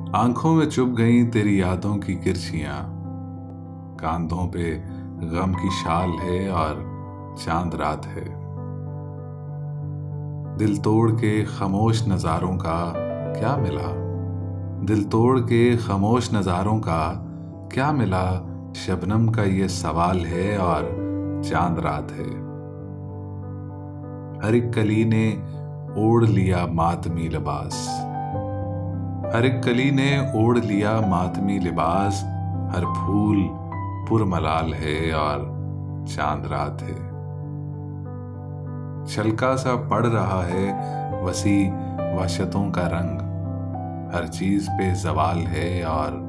आंखों में चुभ गईं तेरी यादों की किरछियां, कांधों पे गम की शाल है और चांद रात है। दिल तोड़ के खामोश नजारों का क्या मिला, दिल तोड़ के खामोश नजारों का क्या मिला। शबनम का ये सवाल है और चांद रात है। हर एक कली ने ओढ़ लिया मातमी लिबास, हर एक कली ने ओढ़ लिया मातमी लिबास। हर फूल पुरमलाल है और चांद रात है। छलका सा पड़ रहा है वसी वहशतों का रंग, हर चीज पे जवाल है और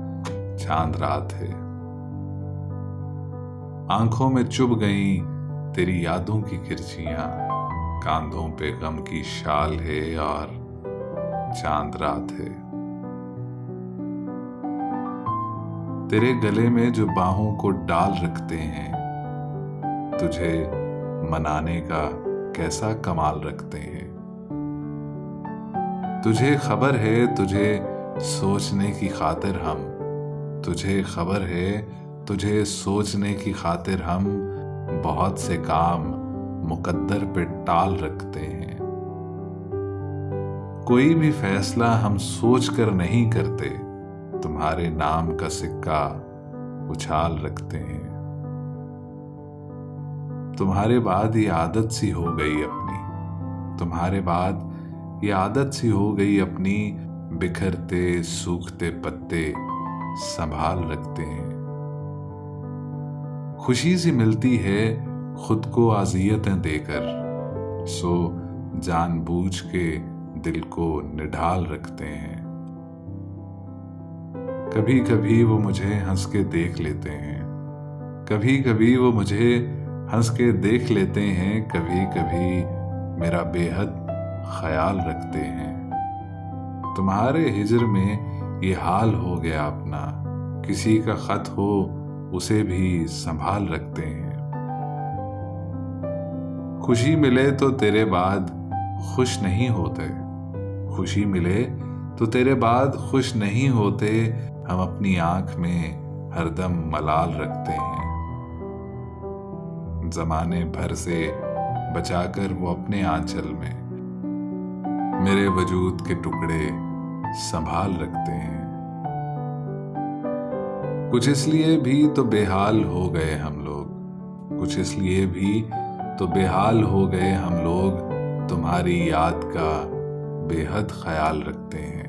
चांद रात है। आंखों में चुभ गई तेरी यादों की किरचियां, कांधों पे गम की शाल है और चांद रात है। तेरे गले में जो बाहों को डाल रखते हैं, तुझे मनाने का कैसा कमाल रखते हैं। तुझे खबर है तुझे सोचने की खातिर हम, तुझे खबर है तुझे सोचने की खातिर हम बहुत से काम मुकद्दर पे टाल रखते हैं। कोई भी फैसला हम सोच कर नहीं करते, तुम्हारे नाम का सिक्का उछाल रखते हैं। तुम्हारे बाद ये आदत सी हो गई अपनी, तुम्हारे बाद ये आदत सी हो गई अपनी, बिखरते सूखते पत्ते संभाल रखते हैं। खुशी सी मिलती है खुद को अजियतें देकर, सो जानबूझ के दिल को निढाल रखते हैं। कभी कभी वो मुझे हंस के देख लेते हैं, कभी कभी वो मुझे हंस के देख लेते हैं। कभी कभी मेरा बेहद ख्याल रखते हैं। तुम्हारे हिजर में ये हाल हो गया अपना, किसी का खत हो उसे भी संभाल रखते हैं। खुशी मिले तो तेरे बाद खुश नहीं होते, खुशी मिले तो तेरे बाद खुश नहीं होते। हम अपनी आंख में हरदम मलाल रखते हैं। जमाने भर से बचाकर वो अपने आंचल में मेरे वजूद के टुकड़े संभाल रखते हैं। कुछ इसलिए भी तो बेहाल हो गए हम लोग, कुछ इसलिए भी तो बेहाल हो गए हम लोग, तुम्हारी याद का बेहद ख्याल रखते हैं।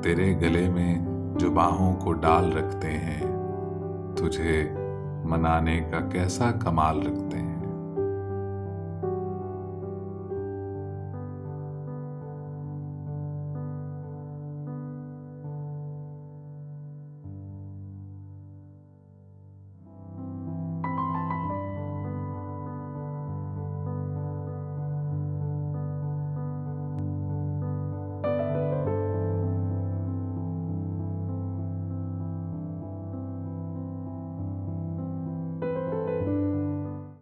तेरे गले में जो बाहों को डाल रखते हैं, तुझे मनाने का कैसा कमाल रखते हैं।